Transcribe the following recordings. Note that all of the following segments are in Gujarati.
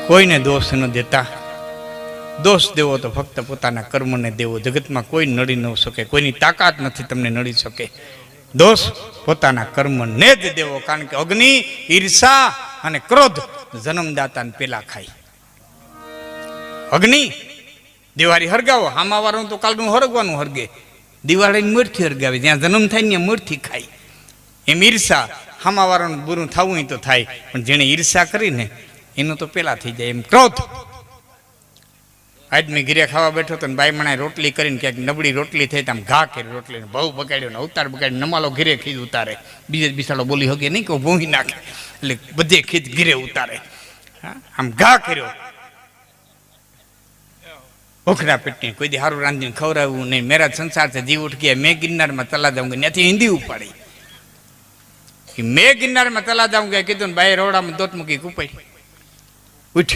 કોઈને દોષ ન દેતા. દોષ દેવો તો ફક્ત પોતાના કર્મને દેવો. જગતમાં કોઈ નડી ન શકે, કોઈની તાકાત નથી તમને નડી શકે. દોષ પોતાના કર્મને જ દેવો. કારણ કે અગ્નિ, ઈર્ષા અને ક્રોધ જન્મદાતાને પેલા ખાય. અગ્નિ દિવાળી હરગાવો, હામાવાળાનું તો કાલનું હરગવાનું હરગે. દિવાળીની મૂર્તિ હરગાવે, જ્યાં જન્મ થાય ને મૂર્તિ ખાય. એમ ઈર્ષા, હામાવાળાનું બુરું થવું તો થાય, પણ જેને ઈર્ષા કરીને એનું તો પેલા થઈ જાય. એમ ક્રોધ. આજ મેં ઘીરે ખાવા બેઠો તો બાઈ મણાએ રોટલી કરીને ક્યાંક નબળી રોટલી થઈ તો આમ ઘા કરી રોટલીને બહુ બગાડ્યો ને અવતાર બગાડી નમાલો ઘીરે ખીજ ઉતારે. બીજે બિસાડો બોલી હગે નહીં કે ભૂંગી નાખે, એટલે બધે ખીજ ઘીરે ઉતારે. આમ ઘા કર્યો. ભૂખના પેટની કોઈ દી સારું રાંધીને ખવડાવવું નહીં. મેરા સંસાર છે જીવ ઉઠ ગયા, મેં ગિરનારમાં તલા જાઉં ગયા, ત્યાંથી હિન્દી ઉપાડી. મેં ગિરનારમાં તલા જાઉં ગયા કીધું ને બાઈ રોડામાં દોત મૂકી કુપાઈ ઉઠ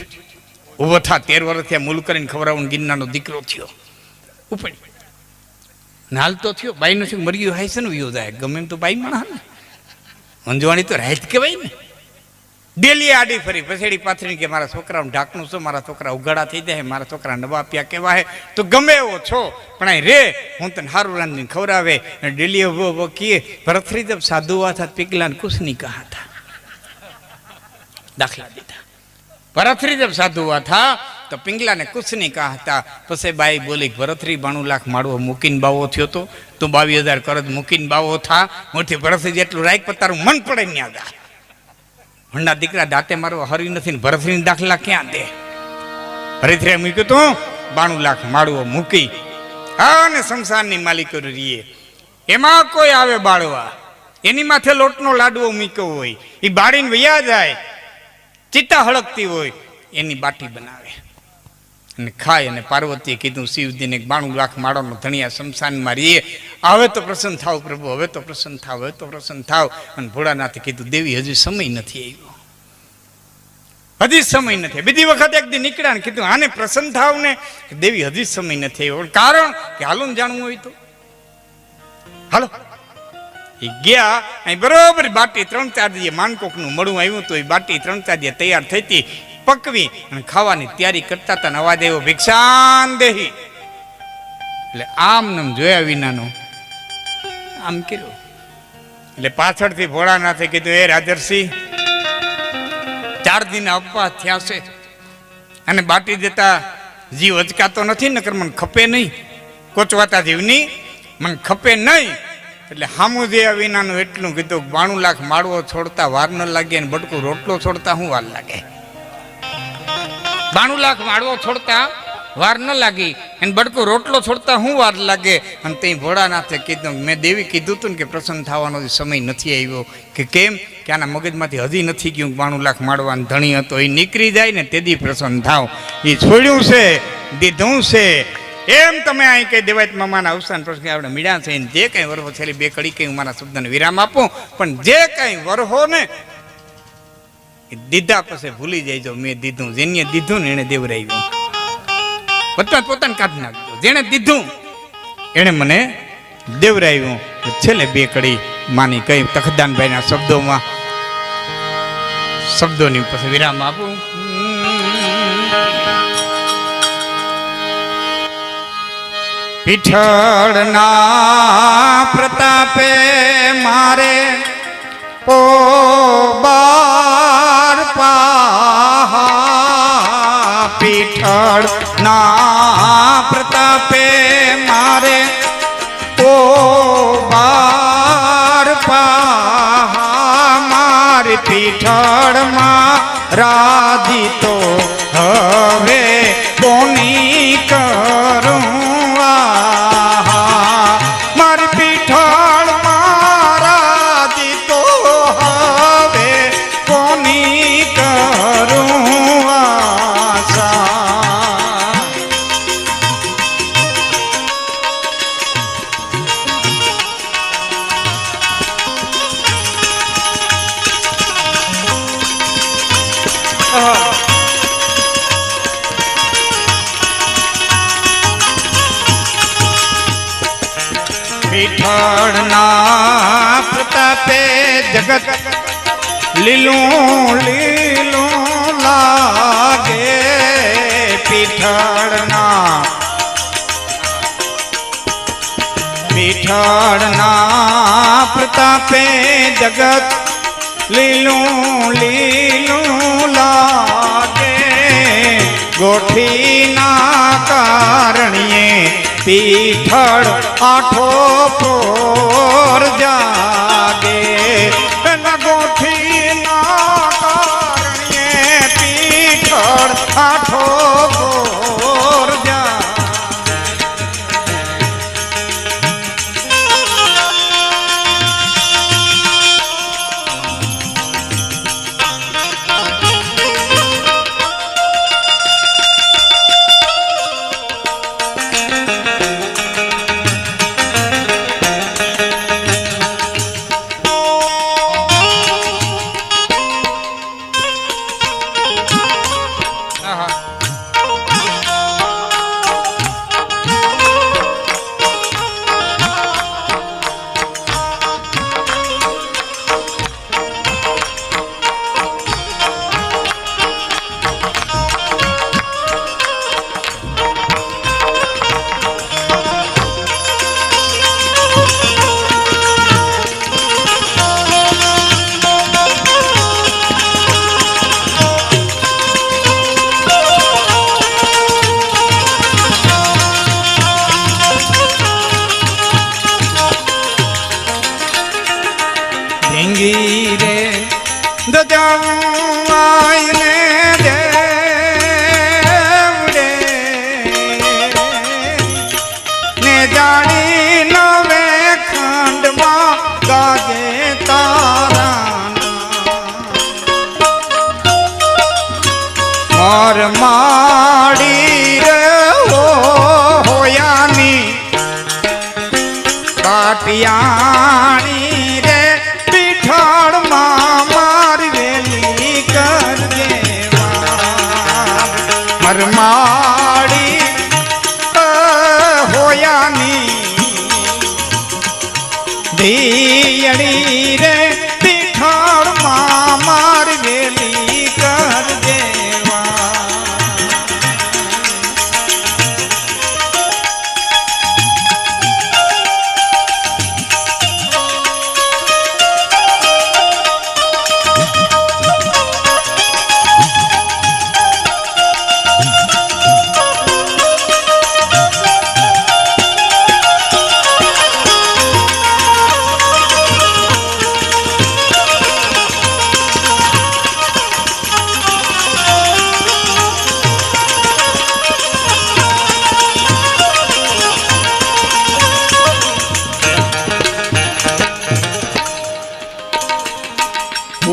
ઉભો થા. 13 વર્ષ થયા મૂલ કરીને ખવડાવું. ગિરનારનો દીકરો થયો, ઉપાડી નાલતો થયો. બાઈનું શું મર્યું હાય છે ને વિયો જાય ગમે એમ તો બાઈ માણા ને અંજવાણી તો રાત કહેવાય ને. ડેલી આડી ફરી પછેડી પાથરી કે મારા છોકરાનું ઢાંકણું છો, મારા છોકરા ઉગાડા થઈ જાય, મારા છોકરા નવા આપ્યા કેવા હે તો ગમે એવો છો, પણ અહીં રે હું તને સારું રાંધીને ખવડાવે. ડેલી ઉભો કીએ ભરતરી જબ સાધુ हुआ था पिघला ने कुछ नहीं कहा था. दाखला દીધા. ભરતરી જબ સાધુ हुआ था તો પિંગલા ને કુછ નહીં કહા હતા. પછી બાઈ બોલી ભરતરી 92 લાખ માળવો મૂકીને બાવો થયો તો તું 22,000 કરજ મૂકીને બાવો થા. મોટી ભરતરી જેટલું રાખ પતારું મન પડે ને આગા. ભંડા દીકરા દાંતે મારવા હરી નથી ને ભરતરી દાખલા ક્યાં દે. ભરતરી મૂક્યું તું 92 લાખ માળવો મૂકી અને સંસારની માલિકો રીએ. એમાં કોઈ આવે બાળવા, એની માથે લોટનો લાડવો મૂક્યો હોય, એ બાળીને વયા જાય. ચિત્તા હળકતી હોય એની બાટી બનાવે અને ખાય. અને પાર્વતીએ કીધું શિવજીને 92 લાખ માળોનો ધણિયા શમશાનમાં રહીએ, હવે તો પ્રસન્ન થાવ પ્રભુ, હવે તો પ્રસન્ન થાવ, હવે તો પ્રસન્ન થાવ. અને ભોળાનાથે કીધું દેવી હજી સમય નથી આવ્યો, હજી સમય નથી. બીજી વખત એક દી નીકળ્યા ને કીધું આને પ્રસન્ન થાવ ને. દેવી હજી સમય નથી આવ્યો. કારણ કે હાલો ને જાણવું હોય તો હાલો. એ ગયા અહીં બરોબર બાટી 3-4 દીએ માનકોકનું મળું આવ્યું તો એ બાટી 3-4 દીએ તૈયાર થઈ હતી, પકવી અને ખાવાની તૈયારી કરતા હતા. અવાજ આવ્યો ભિક્ષાન દેહી. એટલે આમ નમ જોયા વિનાનો આમ કર્યો. એટલે પાછળથી ભોળાનાથે કીધું એ રાજર્ષિ 4 દિન અપવાસ થયા છે અને બાટી દેતા જીવ અચકાતો નથી, નકર મને ખપે નહીં. કોચવાતા જીવની મને ખપે નહીં. એટલે હામું જે વિનાનું એટલું કીધું 92 લાખ માળવો છોડતા વાર ન લાગે ને બટકું રોટલો છોડતા શું વાર લાગે. 92 લાખ માળવો છોડતા વાર ન લાગી અને બટકું રોટલો છોડતા શું વાર લાગે. અને તે ભોળાનાથે કીધું મેં દેવી કીધું હતું ને કે પ્રસન્ન થવાનો સમય નથી આવ્યો. કે કેમ કે આના મગજમાંથી હજી નથી ગયું 92 લાખ માળવાનો ધણી હતો, એ નીકળી જાય ને તેથી પ્રસન્ન થાવ. એ છોડ્યું છે, દીધું છે. એમ તમે અહીં કઈ દેવાયત મામાના અવસાન પ્રસંગે આપણે મીડ્યા છે. જે કંઈ વરહો છેલ્લી 2 કડી કંઈ હું મારા શબ્દને વિરામ આપું, પણ જે કંઈ વરહો ને એ દીધા પછી ભૂલી જાય. મેં દીધું, જેને દીધું ને એને દેવરાવ્યું. બધા પોતાને કાઢી નાખજો. જેને દીધું એને મને દેવરાવ્યું. છેલ્લે 2 કડી માની કઈ તખદાનભાઈના શબ્દોની પછી વિરામ આપું. પીઠળના પ્રતાપે મારે ઓ બાર પા. પીઠળના પ્રતાપે મારે ઓ બાર પા. મારી પીઠળમાં રાધીતો હવે કોની કરું. પીઠળના પ્રતાપે જગત લીલું લીલું લાગે પીઠળના પ્રતાપે જગત લીલું લીલું લાગે ગોઠીના કારણીએ પીઠળ આઠો પોર જાગે ગોઠીના કારણીએ પીઠળ આઠો પોર રે દજાવાઈને દેવ રે ને જાણી નવે ખંડમાં ગાજે તારા મોર માડી રે હોયાની કાટિયાણી રે પીઠળમાં મારી વેલી કર દેવા મરમાડી હોયાની ધીયડી રે પીઠળમાં મારી વેલી કર દેવા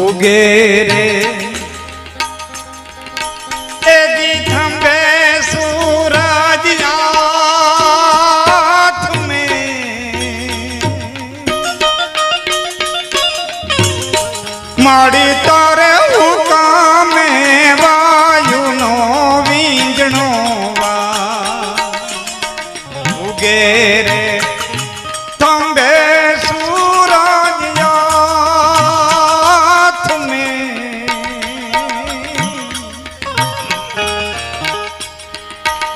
उगे रे एगी थंबे सूरज हाथ में माड़ी तारे हुकाम में वायु नो वींजणो वा उगे रे थंबे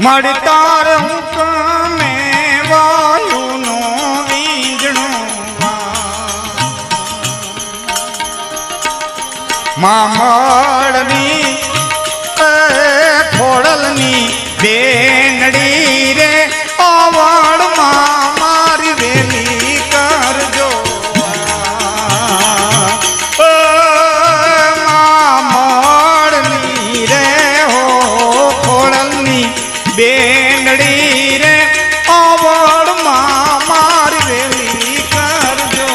मड़तार हुक्मे वायु नो वींजणो मामड़नी खोड़लनी बेनड़ी रे आवड़ मारी वेली करजो मामड़नी रे हो खोड़लनी बेनड़ी रे आवड़ मारी वेली करजो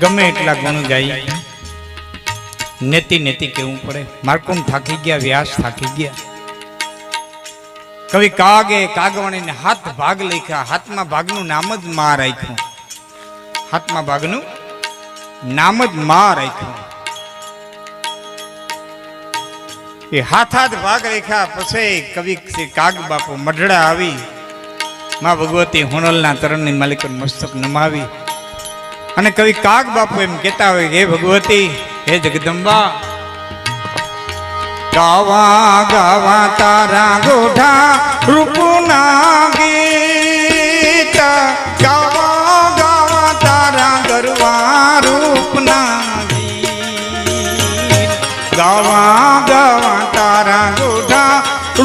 ગમે એટલા ગુણ ગાઈ નેતિ નેતિ કેવું પડે. માર્કોમ થાકી ગયા, વ્યાસ થાકી ગયા. કવિ કાગે કાગવાણીને હાથ ભાગ લખ્યા. હાથમાં ભાગનું નામ જ માં રાખ્યું. હાથમાં ભાગનું નામ જ માં રાખ્યું. એ હાથ ભાગ રાખ્યા પછી કવિ શ્રી કાગ બાપુ મઢડા આવી માં ભગવતી હુણલના તરણની માલિક મસ્તક નમાવી અને કવિ કાગ બાપુ એમ કહેતા હોય, હે ભગવતી, હે જગદંબા, ગાવા ગાવા તારા ગોઢા રૂપના ગીત, ગાવા ગાવા તારા ગરવા રૂપના ગીત, ગાવા ગાવા તારા ગોઢા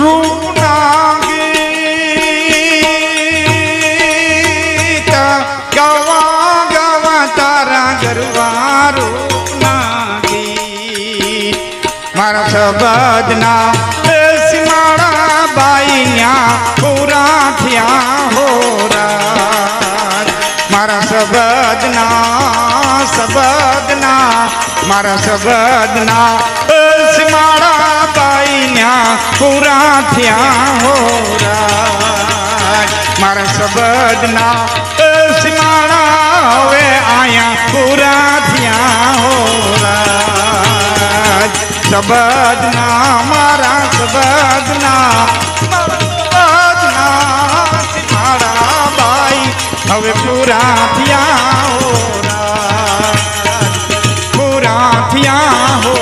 રૂપના ગીત, ગાવા ગાવા તારા ગરવા રૂપના ગીત. મારા સબદના સિમાડા બાઈયા પૂરા થયા હોરા. મારા સબદના સિમાડા બાઈયા પૂરા થયા હોરા. મારા સબદના સિમાડા હવે આયા પૂરા થયા હોરા. સબદના મારા સબદના સિમાડા બાઈ હવે પૂરા થયા હોરા. પૂરા થયા હો.